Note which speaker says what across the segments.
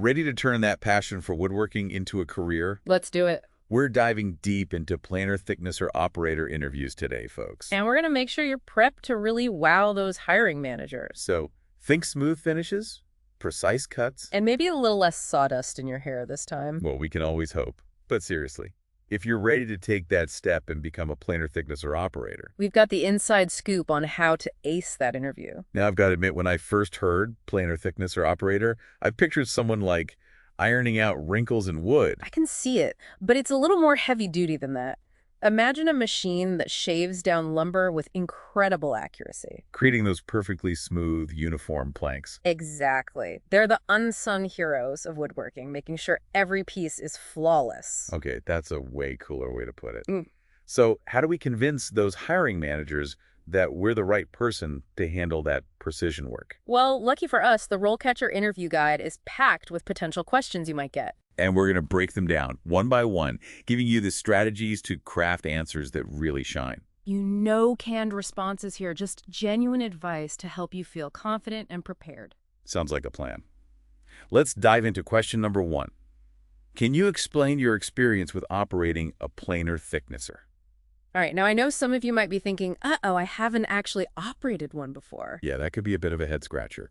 Speaker 1: Ready to turn that passion for woodworking into a career?
Speaker 2: Let's do it.
Speaker 1: We're diving deep into planer thickness or operator interviews today, folks.
Speaker 2: And we're going to make sure you're prepped to really wow those hiring managers.
Speaker 1: So, think smooth finishes, precise cuts.
Speaker 2: And maybe a little less sawdust in your hair this time.
Speaker 1: Well, we can always hope. But seriously, if you're ready to take that step and become a planer thickness or operator.
Speaker 2: We've got the inside scoop on how to ace that interview.
Speaker 1: Now, I've got to admit, when I first heard planer thickness or operator, I pictured someone like ironing out wrinkles in wood.
Speaker 2: I can see it, but it's a little more heavy-duty than that. Imagine a machine that shaves down lumber with incredible accuracy.
Speaker 1: Creating those perfectly smooth, uniform planks.
Speaker 2: Exactly. They're the unsung heroes of woodworking, making sure every piece is flawless.
Speaker 1: Okay, that's a way cooler way to put it.
Speaker 2: Mm.
Speaker 1: So how do we convince those hiring managers that we're the right person to handle that precision work?
Speaker 2: Well, lucky for us, the RoleCatcher Interview Guide is packed with potential questions you might get.
Speaker 1: And we're going to break them down one by one, giving you the strategies to craft answers that really shine.
Speaker 2: Canned responses here, just genuine advice to help you feel confident and prepared.
Speaker 1: Sounds like a plan. Let's dive into question number 1. Can you explain your experience with operating a planer thicknesser?
Speaker 2: All right, now I know some of you might be thinking, uh-oh, I haven't actually operated one before.
Speaker 1: Yeah, that could be a bit of a head-scratcher.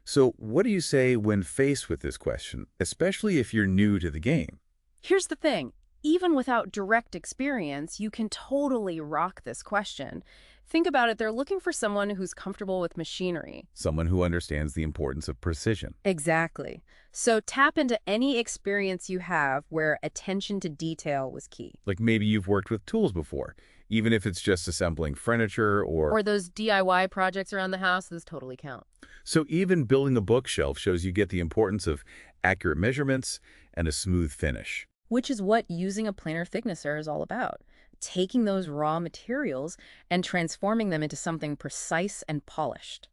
Speaker 1: So what do you say when faced with this question, especially if you're new to the game?
Speaker 2: Here's the thing. Even without direct experience, you can totally rock this question. Think about it. They're looking for someone who's comfortable with machinery.
Speaker 1: Someone who understands the importance of precision.
Speaker 2: Exactly. So tap into any experience you have where attention to detail was key.
Speaker 1: Like maybe you've worked with tools before, even if it's just assembling furniture
Speaker 2: Or those DIY projects around the house, those totally count.
Speaker 1: So even building a bookshelf shows you get the importance of accurate measurements and a smooth finish.
Speaker 2: Which is what using a planer thicknesser is all about. Taking those raw materials and transforming them into something precise and polished.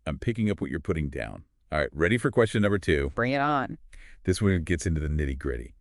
Speaker 1: I'm picking up what you're putting down. All right, ready for question number 2?
Speaker 2: Bring it on.
Speaker 1: This one gets into the nitty-gritty.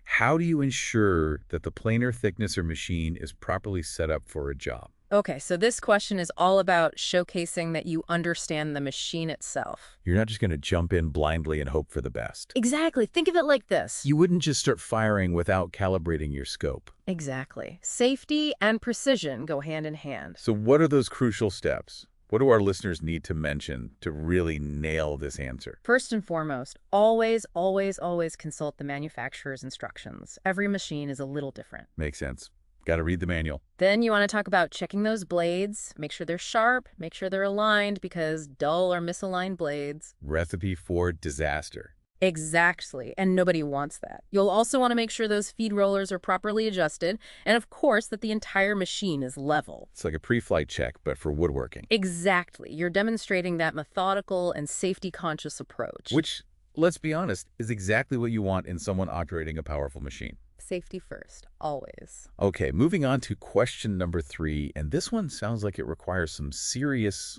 Speaker 1: How do you ensure that the planer thicknesser machine is properly set up for a job?
Speaker 2: Okay, so this question is all about showcasing that you understand the machine itself.
Speaker 1: You're not just going to jump in blindly and hope for the best.
Speaker 2: Exactly. Think of it like this.
Speaker 1: You wouldn't just start firing without calibrating your scope.
Speaker 2: Exactly. Safety and precision go hand in hand.
Speaker 1: So what are those crucial steps? What do our listeners need to mention to really nail this answer?
Speaker 2: First and foremost, always, always, always consult the manufacturer's instructions. Every machine is a little different.
Speaker 1: Makes sense. Got to read the manual.
Speaker 2: Then you want to talk about checking those blades, make sure they're sharp, make sure they're aligned, because dull or misaligned blades.
Speaker 1: Recipe for disaster.
Speaker 2: Exactly, and nobody wants that. You'll also want to make sure those feed rollers are properly adjusted, and of course that the entire machine is level.
Speaker 1: It's like a pre-flight check, but for woodworking.
Speaker 2: Exactly. You're demonstrating that methodical and safety-conscious approach.
Speaker 1: Which, let's be honest, is exactly what you want in someone operating a powerful machine.
Speaker 2: Safety first, always.
Speaker 1: Okay, moving on to question number 3, and this one sounds like it requires some serious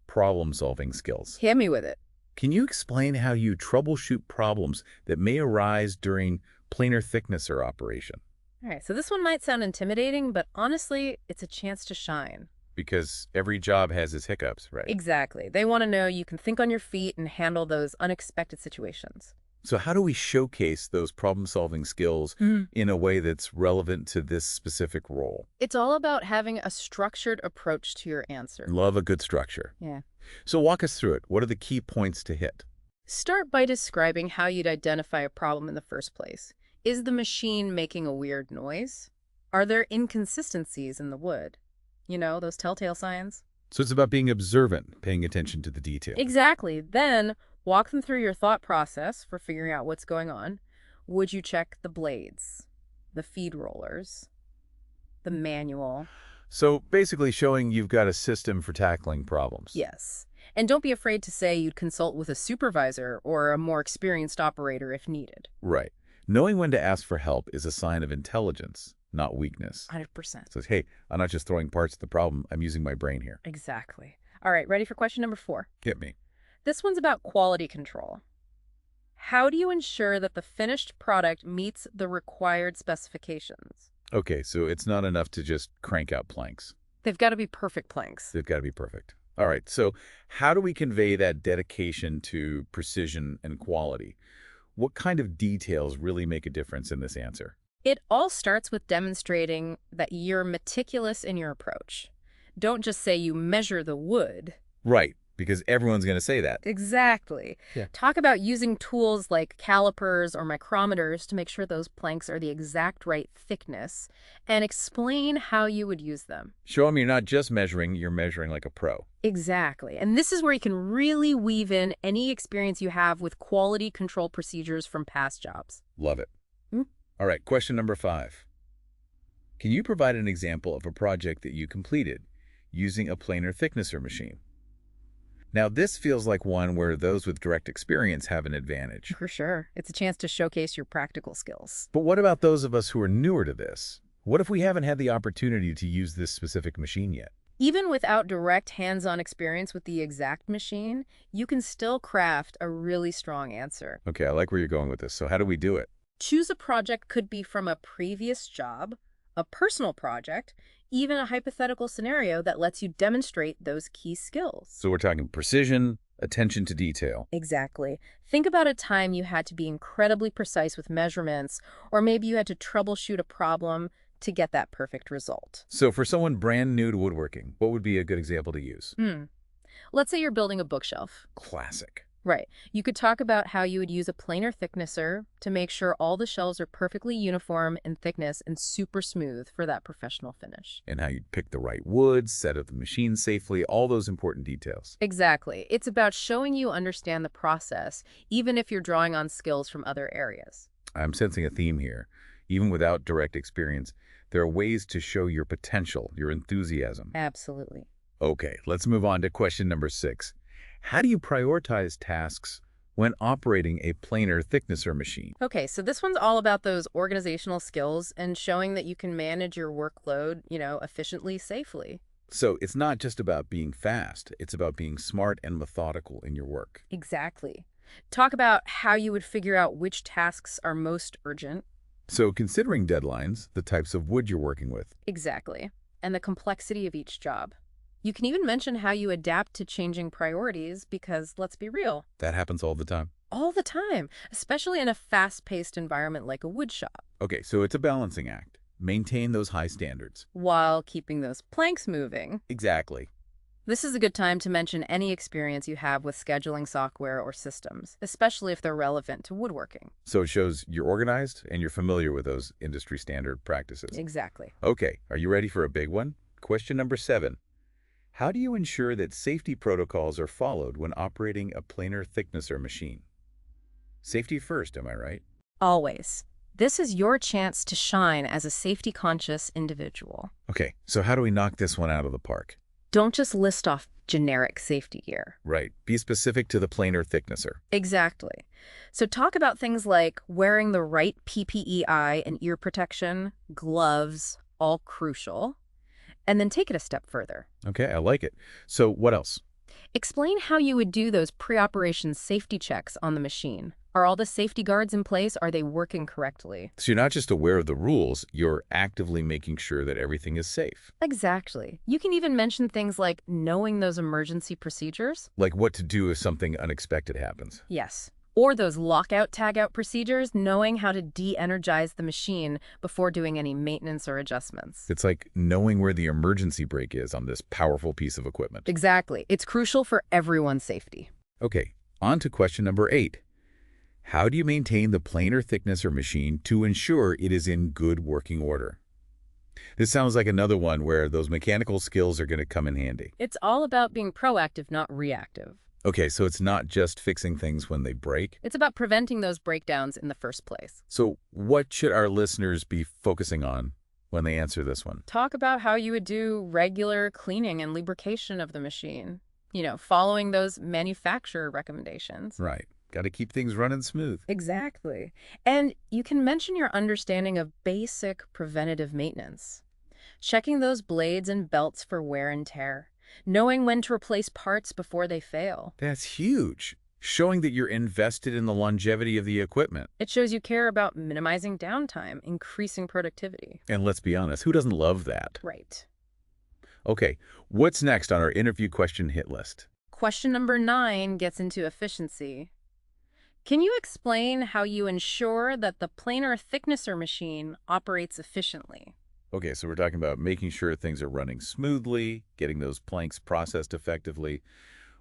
Speaker 1: problem-solving skills.
Speaker 2: Hit me with it.
Speaker 1: Can you explain how you troubleshoot problems that may arise during planer thicknesser operation?
Speaker 2: All right, so this one might sound intimidating, but honestly, it's a chance to shine.
Speaker 1: Because every job has its hiccups, right?
Speaker 2: Exactly. They want to know you can think on your feet and handle those unexpected situations.
Speaker 1: So how do we showcase those problem-solving skills in a way that's relevant to this specific role?
Speaker 2: It's all about having a structured approach to your answer.
Speaker 1: Love a good structure.
Speaker 2: Yeah.
Speaker 1: So walk us through it. What are the key points to hit?
Speaker 2: Start by describing how you'd identify a problem in the first place. Is the machine making a weird noise? Are there inconsistencies in the wood? You know, those telltale signs?
Speaker 1: So it's about being observant, paying attention to the detail.
Speaker 2: Exactly. Then walk them through your thought process for figuring out what's going on. Would you check the blades, the feed rollers, the manual?
Speaker 1: So basically showing you've got a system for tackling problems.
Speaker 2: Yes. And don't be afraid to say you'd consult with a supervisor or a more experienced operator if needed.
Speaker 1: Right. Knowing when to ask for help is a sign of intelligence, not weakness.
Speaker 2: 100%.
Speaker 1: So, hey, I'm not just throwing parts at the problem. I'm using my brain here.
Speaker 2: Exactly. All right, ready for question number 4?
Speaker 1: Hit me.
Speaker 2: This one's about quality control. How do you ensure that the finished product meets the required specifications?
Speaker 1: Okay, so it's not enough to just crank out planks.
Speaker 2: They've got to be perfect planks.
Speaker 1: They've got to be perfect. All right, so how do we convey that dedication to precision and quality? What kind of details really make a difference in this answer?
Speaker 2: It all starts with demonstrating that you're meticulous in your approach. Don't just say you measure the wood.
Speaker 1: Right, because everyone's going to say that.
Speaker 2: Exactly.
Speaker 1: Yeah.
Speaker 2: Talk about using tools like calipers or micrometers to make sure those planks are the exact right thickness, and explain how you would use them.
Speaker 1: Show them you're not just measuring, you're measuring like a pro.
Speaker 2: Exactly. And this is where you can really weave in any experience you have with quality control procedures from past jobs.
Speaker 1: Love it.
Speaker 2: Hmm?
Speaker 1: All right, question number 5. Can you provide an example of a project that you completed using a planer thicknesser machine? Now, this feels like one where those with direct experience have an advantage.
Speaker 2: For sure. It's a chance to showcase your practical skills.
Speaker 1: But what about those of us who are newer to this? What if we haven't had the opportunity to use this specific machine yet?
Speaker 2: Even without direct hands-on experience with the exact machine, you can still craft a really strong answer.
Speaker 1: Okay, I like where you're going with this. So how do we do it?
Speaker 2: Choose a project could be from a previous job, a personal project, even a hypothetical scenario that lets you demonstrate those key skills.
Speaker 1: So we're talking precision, attention to detail.
Speaker 2: Exactly. Think about a time you had to be incredibly precise with measurements, or maybe you had to troubleshoot a problem to get that perfect result.
Speaker 1: So for someone brand new to woodworking, what would be a good example to use?
Speaker 2: Let's say you're building a bookshelf.
Speaker 1: Classic.
Speaker 2: Right. You could talk about how you would use a planer thicknesser to make sure all the shelves are perfectly uniform in thickness and super smooth for that professional finish.
Speaker 1: And how you'd pick the right wood, set up the machine safely, all those important details.
Speaker 2: Exactly. It's about showing you understand the process, even if you're drawing on skills from other areas.
Speaker 1: I'm sensing a theme here. Even without direct experience, there are ways to show your potential, your enthusiasm.
Speaker 2: Absolutely.
Speaker 1: Okay, let's move on to question number 6. How do you prioritize tasks when operating a planer thicknesser machine?
Speaker 2: Okay, so this one's all about those organizational skills and showing that you can manage your workload, efficiently, safely.
Speaker 1: So it's not just about being fast, it's about being smart and methodical in your work.
Speaker 2: Exactly. Talk about how you would figure out which tasks are most urgent.
Speaker 1: So considering deadlines, the types of wood you're working with.
Speaker 2: Exactly. And the complexity of each job. You can even mention how you adapt to changing priorities because, let's be real,
Speaker 1: That happens all the time.
Speaker 2: all the time, especially in a fast-paced environment like a wood shop,
Speaker 1: Okay, so it's a balancing act. Maintain those high standards.
Speaker 2: while keeping those planks moving.
Speaker 1: Exactly.
Speaker 2: This is a good time to mention any experience you have with scheduling software or systems, especially if they're relevant to woodworking.
Speaker 1: So it shows you're organized and you're familiar with those industry standard practices.
Speaker 2: Exactly.
Speaker 1: Okay, are you ready for a big one? Question number 7. How do you ensure that safety protocols are followed when operating a planer thicknesser machine? Safety first, am I right?
Speaker 2: Always. This is your chance to shine as a safety-conscious individual.
Speaker 1: Okay, so how do we knock this one out of the park?
Speaker 2: Don't just list off generic safety gear.
Speaker 1: Right, be specific to the planer thicknesser.
Speaker 2: Exactly. So talk about things like wearing the right PPE eye and ear protection, gloves, all crucial, and then take it a step further.
Speaker 1: Okay, I like it. So what else?
Speaker 2: Explain how you would do those pre-operation safety checks on the machine. Are all the safety guards in place? Are they working correctly?
Speaker 1: So you're not just aware of the rules, you're actively making sure that everything is safe.
Speaker 2: Exactly. You can even mention things like knowing those emergency procedures.
Speaker 1: Like what to do if something unexpected happens.
Speaker 2: Yes. Or those lockout tagout procedures, knowing how to de-energize the machine before doing any maintenance or adjustments.
Speaker 1: It's like knowing where the emergency brake is on this powerful piece of equipment.
Speaker 2: Exactly. It's crucial for everyone's safety.
Speaker 1: Okay, on to question number 8. How do you maintain the planer thicknesser machine to ensure it is in good working order? This sounds like another one where those mechanical skills are going to come in handy.
Speaker 2: It's all about being proactive, not reactive.
Speaker 1: Okay, so it's not just fixing things when they break.
Speaker 2: It's about preventing those breakdowns in the first place.
Speaker 1: So what should our listeners be focusing on when they answer this one?
Speaker 2: Talk about how you would do regular cleaning and lubrication of the machine. Following those manufacturer recommendations.
Speaker 1: Right. Got to keep things running smooth.
Speaker 2: Exactly. And you can mention your understanding of basic preventative maintenance. Checking those blades and belts for wear and tear. Knowing when to replace parts before they fail.
Speaker 1: That's huge. Showing that you're invested in the longevity of the equipment.
Speaker 2: It shows you care about minimizing downtime, increasing productivity.
Speaker 1: And let's be honest, who doesn't love that?
Speaker 2: Right.
Speaker 1: Okay, what's next on our interview question hit list?
Speaker 2: Question number 9 gets into efficiency. Can you explain how you ensure that the planer thicknesser machine operates efficiently?
Speaker 1: Okay, so we're talking about making sure things are running smoothly, getting those planks processed effectively.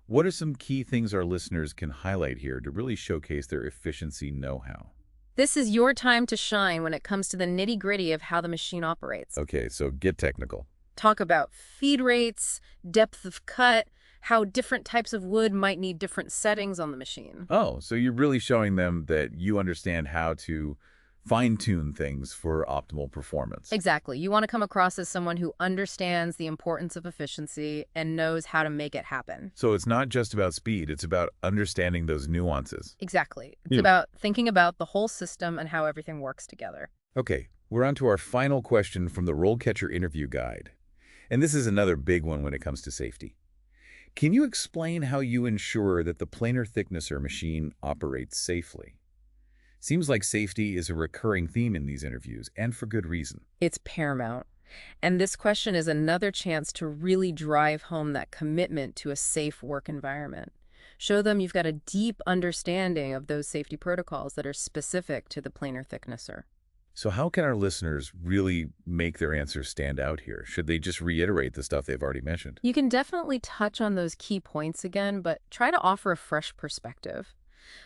Speaker 1: What are some key things our listeners can highlight here to really showcase their efficiency know-how?
Speaker 2: This is your time to shine when it comes to the nitty-gritty of how the machine operates.
Speaker 1: Okay, so get technical.
Speaker 2: Talk about feed rates, depth of cut, how different types of wood might need different settings on the machine.
Speaker 1: Oh, so you're really showing them that you understand how to fine-tune things for optimal performance.
Speaker 2: Exactly. You want to come across as someone who understands the importance of efficiency and knows how to make it happen.
Speaker 1: So it's not just about speed, it's about understanding those nuances.
Speaker 2: Exactly. It's
Speaker 1: Yeah.
Speaker 2: about thinking about the whole system and how everything works together.
Speaker 1: Okay, we're on to our final question from the RoleCatcher Interview Guide. And this is another big one when it comes to safety. Can you explain how you ensure that the planer thicknesser machine operates safely? Seems like safety is a recurring theme in these interviews, and for good reason.
Speaker 2: It's paramount. And this question is another chance to really drive home that commitment to a safe work environment. Show them you've got a deep understanding of those safety protocols that are specific to the planer thicknesser.
Speaker 1: So how can our listeners really make their answers stand out here? Should they just reiterate the stuff they've already mentioned?
Speaker 2: You can definitely touch on those key points again, but try to offer a fresh perspective.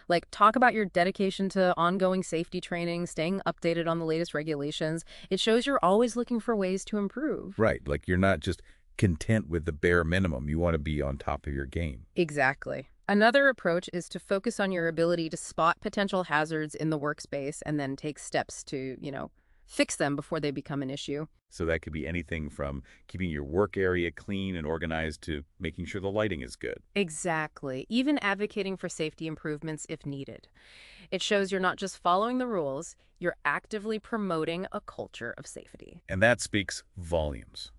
Speaker 2: Like, talk about your dedication to ongoing safety training, staying updated on the latest regulations. It shows you're always looking for ways to improve.
Speaker 1: Right, like you're not just content with the bare minimum. You want to be on top of your game.
Speaker 2: Exactly. Another approach is to focus on your ability to spot potential hazards in the workspace and then take steps to, fix them before they become an issue.
Speaker 1: So that could be anything from keeping your work area clean and organized to making sure the lighting is good.
Speaker 2: Exactly. Even advocating for safety improvements if needed. It shows you're not just following the rules, you're actively promoting a culture of safety.
Speaker 1: And that speaks volumes.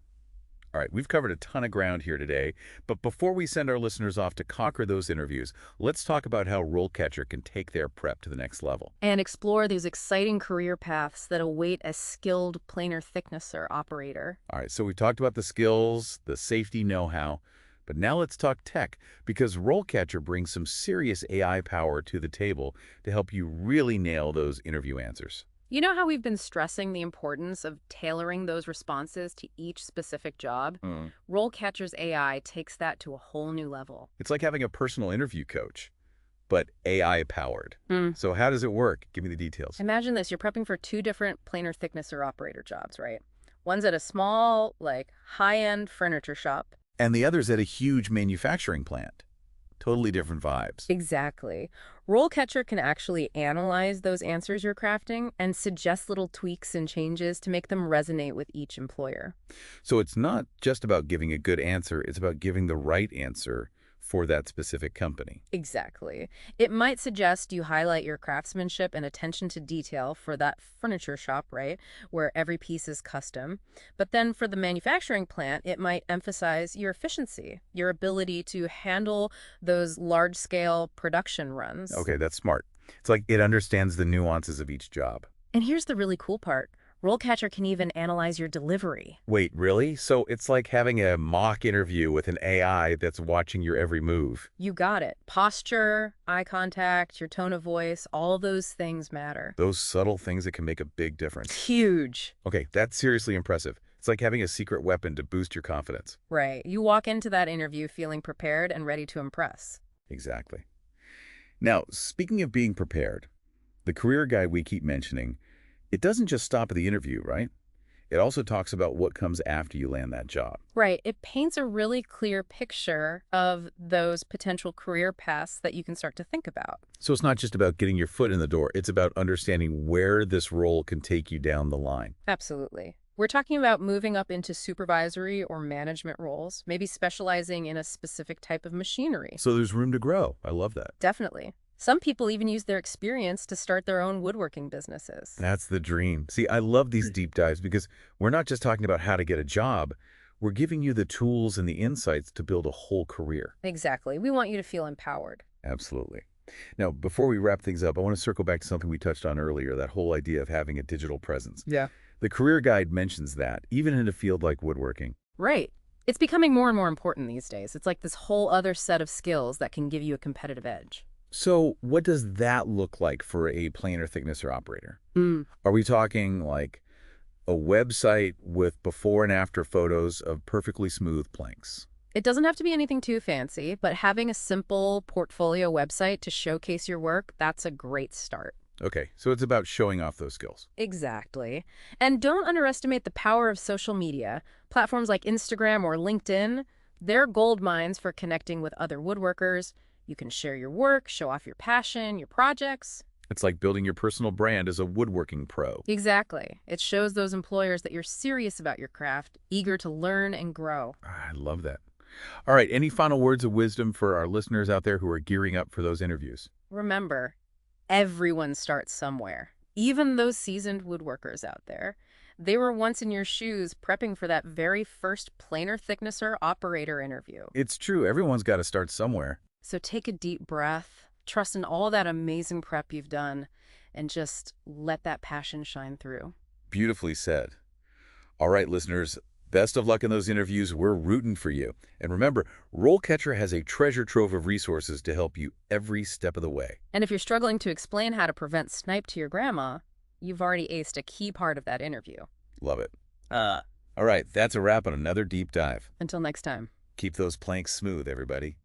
Speaker 1: All right, we've covered a ton of ground here today, but before we send our listeners off to conquer those interviews, let's talk about how RoleCatcher can take their prep to the next level.
Speaker 2: And explore these exciting career paths that await a skilled planer thicknesser operator.
Speaker 1: All right, so we've talked about the skills, the safety know-how, but now let's talk tech, because RoleCatcher brings some serious AI power to the table to help you really nail those interview answers.
Speaker 2: You know how we've been stressing the importance of tailoring those responses to each specific job? RoleCatcher's AI takes that to a whole new level.
Speaker 1: It's like having a personal interview coach, but AI-powered. So how does it work? Give me the details.
Speaker 2: Imagine this. You're prepping for 2 different planer thicknesser operator jobs, right? One's at a small, high-end furniture shop.
Speaker 1: And the other's at a huge manufacturing plant. Totally different vibes.
Speaker 2: Exactly. RoleCatcher can actually analyze those answers you're crafting and suggest little tweaks and changes to make them resonate with each employer.
Speaker 1: So it's not just about giving a good answer, it's about giving the right answer for that specific company.
Speaker 2: Exactly. It might suggest you highlight your craftsmanship and attention to detail for that furniture shop, right, where every piece is custom. But then for the manufacturing plant, it might emphasize your efficiency, your ability to handle those large-scale production runs.
Speaker 1: Okay, that's smart. It's like it understands the nuances of each job.
Speaker 2: And here's the really cool part. RoleCatcher can even analyze your delivery.
Speaker 1: Wait, really? So it's like having a mock interview with an AI that's watching your every move.
Speaker 2: You got it. Posture, eye contact, your tone of voice, all those things matter.
Speaker 1: Those subtle things that can make a big difference.
Speaker 2: Huge.
Speaker 1: Okay, that's seriously impressive. It's like having a secret weapon to boost your confidence.
Speaker 2: Right. You walk into that interview feeling prepared and ready to impress.
Speaker 1: Exactly. Now, speaking of being prepared, the career guide we keep mentioning, it doesn't just stop at the interview, right? It also talks about what comes after you land that job.
Speaker 2: Right. It paints a really clear picture of those potential career paths that you can start to think about.
Speaker 1: So it's not just about getting your foot in the door. It's about understanding where this role can take you down the line.
Speaker 2: Absolutely. We're talking about moving up into supervisory or management roles, maybe specializing in a specific type of machinery.
Speaker 1: So there's room to grow. I love that.
Speaker 2: Definitely. Some people even use their experience to start their own woodworking businesses.
Speaker 1: That's the dream. See, I love these deep dives because we're not just talking about how to get a job. We're giving you the tools and the insights to build a whole career.
Speaker 2: Exactly. We want you to feel empowered.
Speaker 1: Absolutely. Now, before we wrap things up, I want to circle back to something we touched on earlier, that whole idea of having a digital presence.
Speaker 2: Yeah.
Speaker 1: The career guide mentions that, even in a field like woodworking.
Speaker 2: Right. It's becoming more and more important these days. It's like this whole other set of skills that can give you a competitive edge.
Speaker 1: So what does that look like for a planer thicknesser operator?
Speaker 2: Mm.
Speaker 1: Are we talking like a website with before and after photos of perfectly smooth planks?
Speaker 2: It doesn't have to be anything too fancy, but having a simple portfolio website to showcase your work, that's a great start.
Speaker 1: Okay, so it's about showing off those skills.
Speaker 2: Exactly. And don't underestimate the power of social media. Platforms like Instagram or LinkedIn, they're gold mines for connecting with other woodworkers. You can share your work, show off your passion, your projects.
Speaker 1: It's like building your personal brand as a woodworking pro.
Speaker 2: Exactly. It shows those employers that you're serious about your craft, eager to learn and grow.
Speaker 1: I love that. All right, any final words of wisdom for our listeners out there who are gearing up for those interviews?
Speaker 2: Remember, everyone starts somewhere. Even those seasoned woodworkers out there. They were once in your shoes prepping for that very first planer thicknesser operator interview.
Speaker 1: It's true, everyone's got to start somewhere.
Speaker 2: So take a deep breath, trust in all that amazing prep you've done, and just let that passion shine through.
Speaker 1: Beautifully said. All right, listeners, best of luck in those interviews. We're rooting for you. And remember, RoleCatcher has a treasure trove of resources to help you every step of the way.
Speaker 2: And if you're struggling to explain how to prevent snipe to your grandma, you've already aced a key part of that interview.
Speaker 1: Love it. All right, that's a wrap on another deep dive.
Speaker 2: Until next time.
Speaker 1: Keep those planks smooth, everybody.